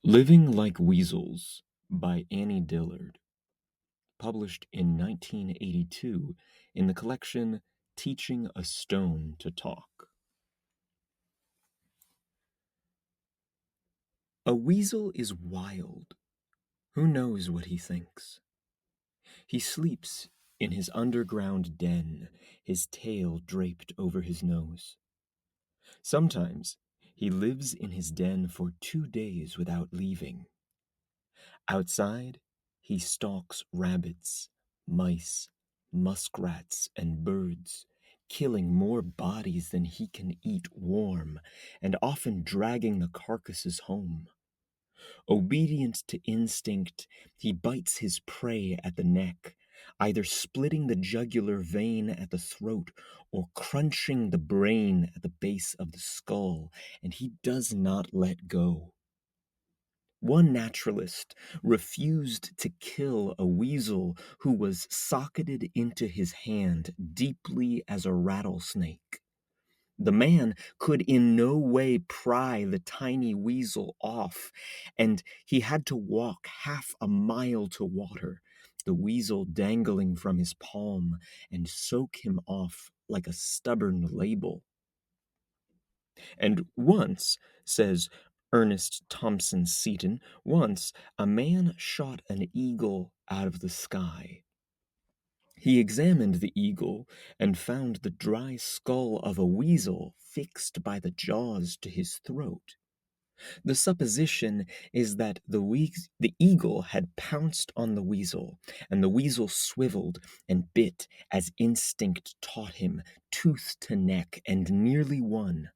Living Like Weasels by Annie Dillard, published in 1982 in the collection Teaching a Stone to Talk. A weasel is wild. Who knows what he thinks? He sleeps in his underground den, his tail draped over his nose. Sometimes he lives in his den for 2 days without leaving. Outside, he stalks rabbits, mice, muskrats, and birds, killing more bodies than he can eat warm, and often dragging the carcasses home. Obedient to instinct, he bites his prey at the neck, either splitting the jugular vein at the throat or crunching the brain at the base of the skull, and he does not let go. One naturalist refused to kill a weasel who was socketed into his hand deeply as a rattlesnake. The man could in no way pry the tiny weasel off, and he had to walk 1/2 mile to water, the weasel dangling from his palm, and soak him off like a stubborn label. And once, says Ernest Thompson Seton, once a man shot an eagle out of the sky. He examined the eagle and found the dry skull of a weasel fixed by the jaws to his throat. The supposition is that the eagle had pounced on the weasel, and the weasel swiveled and bit as instinct taught him, tooth to neck, and nearly won.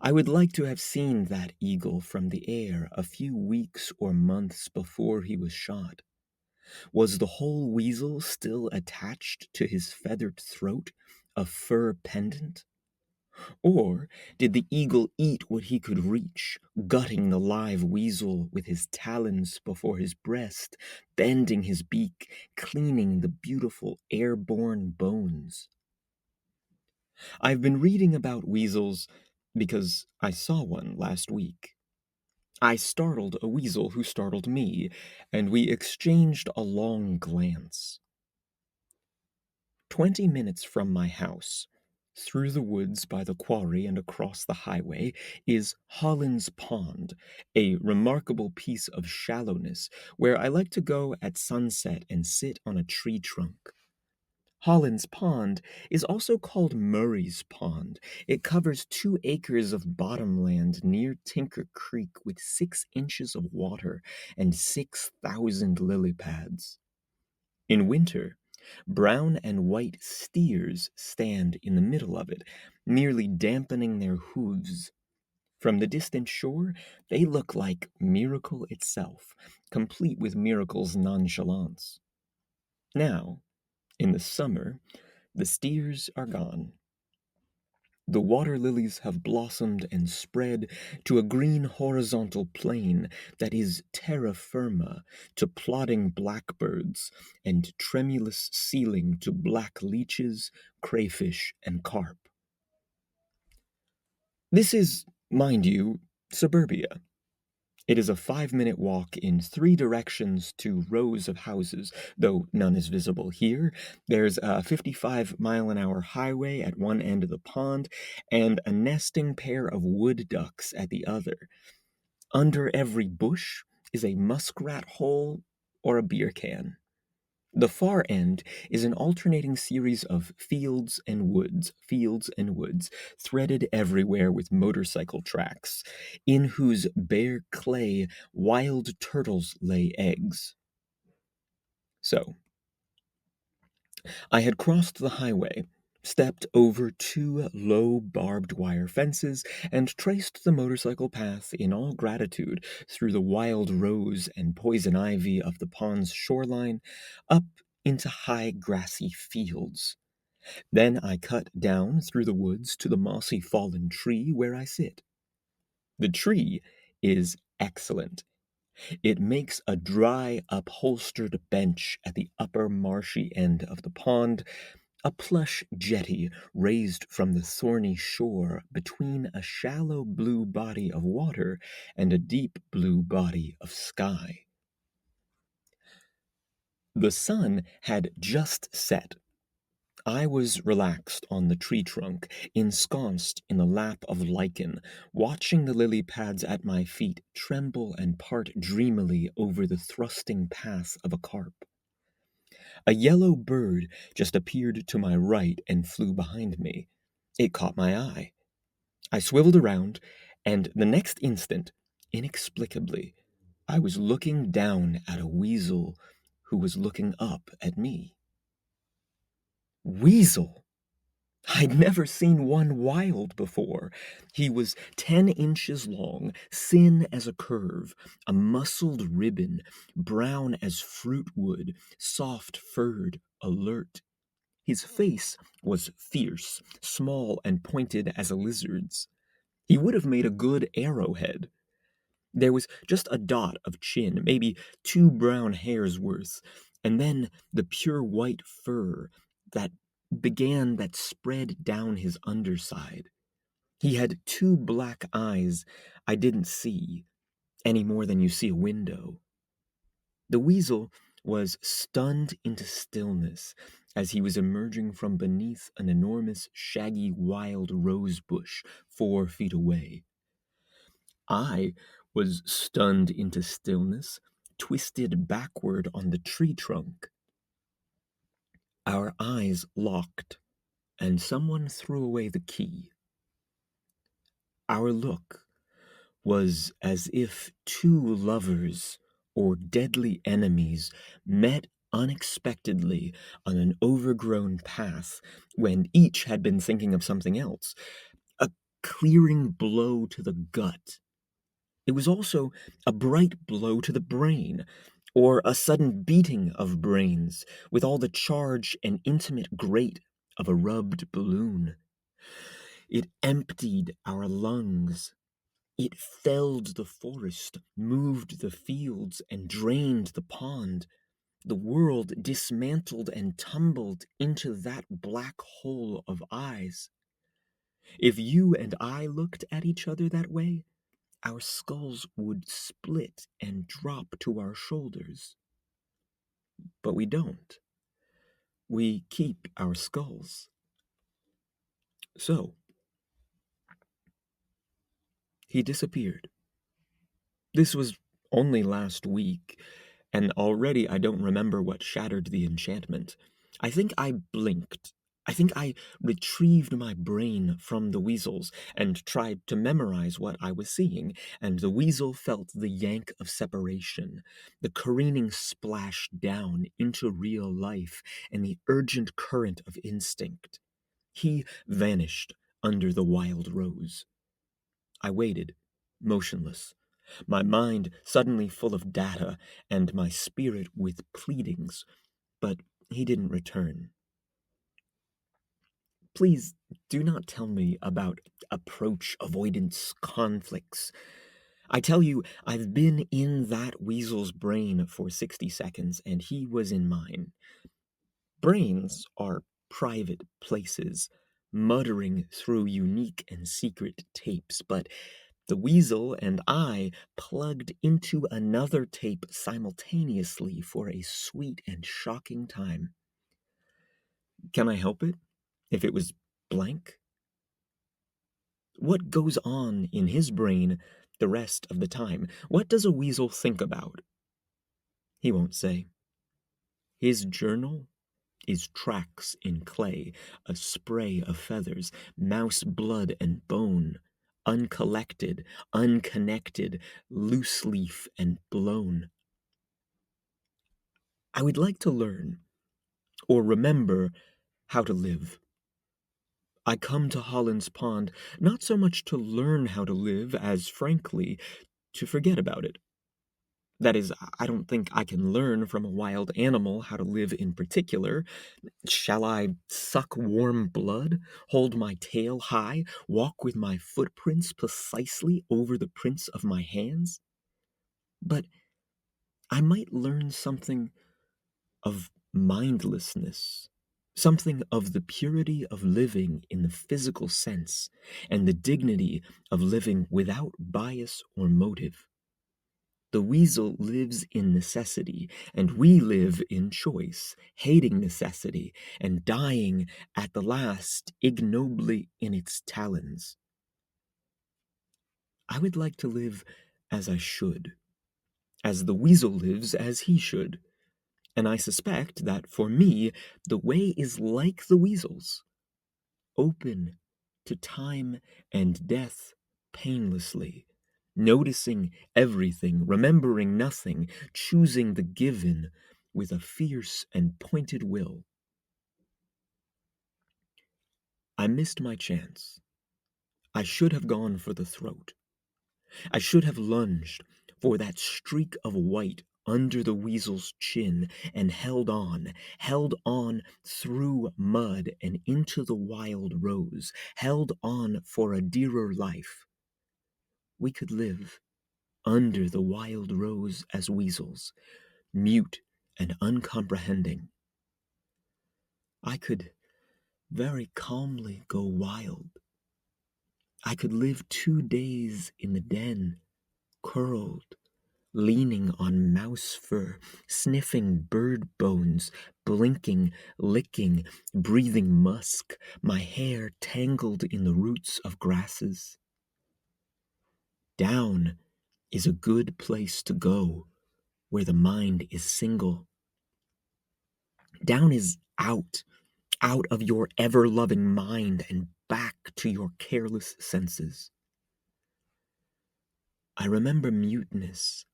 I would like to have seen that eagle from the air a few weeks or months before he was shot. Was the whole weasel still attached to his feathered throat, a fur pendant? Or did the eagle eat what he could reach, gutting the live weasel with his talons before his breast, bending his beak, cleaning the beautiful airborne bones? I've been reading about weasels because I saw one last week. I startled a weasel who startled me, and we exchanged a long glance. 20 minutes from my house, through the woods by the quarry and across the highway, is Holland's Pond, a remarkable piece of shallowness where I like to go at sunset and sit on a tree trunk. Holland's Pond is also called Murray's Pond. It covers 2 acres of bottomland near Tinker Creek with 6 inches of water and 6,000 lily pads. In winter, brown and white steers stand in the middle of it, merely dampening their hooves. From the distant shore, they look like Miracle itself, complete with Miracle's nonchalance. Now, in the summer, the steers are gone. The water lilies have blossomed and spread to a green horizontal plain that is terra firma to plodding blackbirds and tremulous ceiling to black leeches, crayfish, and carp. This is, mind you, suburbia. It is a 5-minute walk in 3 directions to rows of houses, though none is visible here. There's a 55-mile-an-hour highway at one end of the pond, and a nesting pair of wood ducks at the other. Under every bush is a muskrat hole or a beer can. The far end is an alternating series of fields and woods, threaded everywhere with motorcycle tracks, in whose bare clay wild turtles lay eggs. So, I had crossed the highway, stepped over 2 low barbed wire fences, and traced the motorcycle path in all gratitude through the wild rose and poison ivy of the pond's shoreline, up into high grassy fields. Then I cut down through the woods to the mossy fallen tree where I sit. The tree is excellent. It makes a dry, upholstered bench at the upper marshy end of the pond, A plush jetty raised from the thorny shore between a shallow blue body of water and a deep blue body of sky. The sun had just set. I was relaxed on the tree trunk, ensconced in a lap of lichen, watching the lily pads at my feet tremble and part dreamily over the thrusting path of a carp. A yellow bird just appeared to my right and flew behind me. It caught my eye. I swiveled around, and the next instant, inexplicably, I was looking down at a weasel who was looking up at me. Weasel! I'd never seen one wild before. He was 10 inches long, thin as a curve, a muscled ribbon, brown as fruit wood, soft-furred, alert. His face was fierce, small and pointed as a lizard's. He would have made a good arrowhead. There was just a dot of chin, maybe 2 brown hairs worth, and then the pure white fur that spread down his underside. He had 2 black eyes I didn't see, any more than you see a window. The weasel was stunned into stillness as he was emerging from beneath an enormous, shaggy wild rose bush 4 feet away. I was stunned into stillness, twisted backward on the tree trunk. Our eyes locked, and someone threw away the key. Our look was as if 2 lovers or deadly enemies met unexpectedly on an overgrown path when each had been thinking of something else. A clearing blow to the gut. It was also a bright blow to the brain, or a sudden beating of brains with all the charge and intimate grate of a rubbed balloon. It emptied our lungs. It felled the forest, moved the fields, and drained the pond. The world dismantled and tumbled into that black hole of eyes. If you and I looked at each other that way, our skulls would split and drop to our shoulders. But we don't. We keep our skulls. So, he disappeared. This was only last week, and already I don't remember what shattered the enchantment. I think I blinked. I think I retrieved my brain from the weasels and tried to memorize what I was seeing, and the weasel felt the yank of separation, the careening splash down into real life, and the urgent current of instinct. He vanished under the wild rose. I waited, motionless, my mind suddenly full of data and my spirit with pleadings, but he didn't return. Please do not tell me about approach avoidance conflicts. I tell you, I've been in that weasel's brain for 60 seconds, and he was in mine. Brains are private places, muttering through unique and secret tapes, but the weasel and I plugged into another tape simultaneously for a sweet and shocking time. Can I help it if it was blank? What goes on in his brain the rest of the time? What does a weasel think about? He won't say. His journal is tracks in clay, a spray of feathers, mouse blood and bone, uncollected, unconnected, loose leaf and blown. I would like to learn, or remember, how to live. I come to Holland's Pond not so much to learn how to live as, frankly, to forget about it. That is, I don't think I can learn from a wild animal how to live in particular. Shall I suck warm blood, hold my tail high, walk with my footprints precisely over the prints of my hands? But I might learn something of mindlessness, something of the purity of living in the physical sense and the dignity of living without bias or motive. The weasel lives in necessity, and we live in choice, hating necessity and dying at the last ignobly in its talons. I would like to live as I should, as the weasel lives as he should, and I suspect that for me the way is like the weasel's, open to time and death painlessly, noticing everything, remembering nothing, choosing the given with a fierce and pointed will. I missed my chance. I should have gone for the throat. I should have lunged for that streak of white under the weasel's chin and held on through mud and into the wild rose, held on for a dearer life. We could live under the wild rose as weasels, mute and uncomprehending. I could very calmly go wild. I could live 2 days in the den, curled, leaning on mouse fur, sniffing bird bones, blinking, licking, breathing musk, my hair tangled in the roots of grasses. Down is a good place to go, where the mind is single. Down is out of your ever-loving mind and back to your careless senses. I remember muteness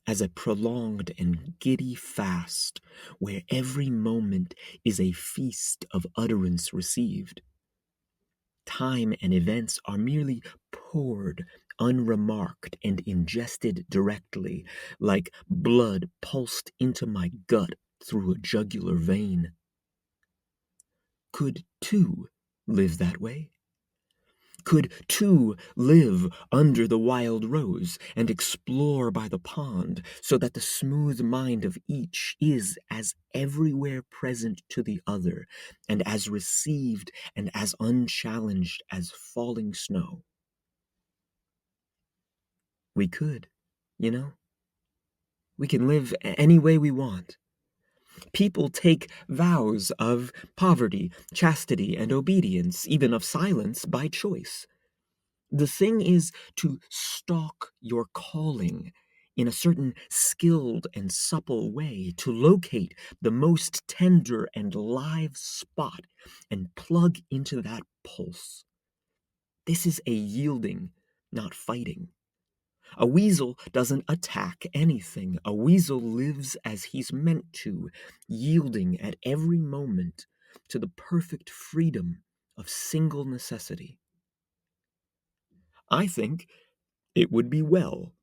as a prolonged and giddy fast, where every moment is a feast of utterance received. Time and events are merely poured, unremarked, and ingested directly, like blood pulsed into my gut through a jugular vein. Could two live that way? Could two live under the wild rose and explore by the pond, so that the smooth mind of each is as everywhere present to the other, and as received and as unchallenged as falling snow? We could, you know? We can live any way we want. People take vows of poverty, chastity, and obedience, even of silence, by choice. The thing is to stalk your calling in a certain skilled and supple way, to locate the most tender and live spot and plug into that pulse. This is a yielding, not fighting. A weasel doesn't attack anything. A weasel lives as he's meant to, yielding at every moment to the perfect freedom of single necessity. I think it would be well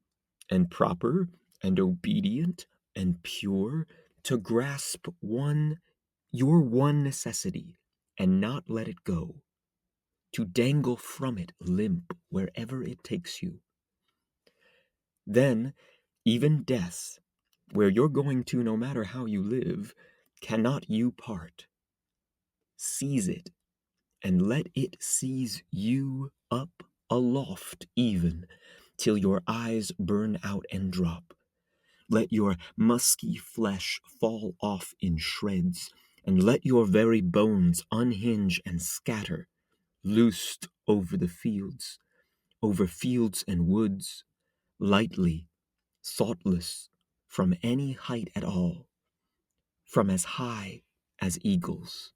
and proper and obedient and pure to grasp your one necessity and not let it go, to dangle from it limp wherever it takes you. Then, even death, where you're going to no matter how you live, cannot you part. Seize it, and let it seize you up aloft even, till your eyes burn out and drop. Let your musky flesh fall off in shreds, and let your very bones unhinge and scatter, loosed over fields and woods, lightly, thoughtless, from any height at all, from as high as eagles.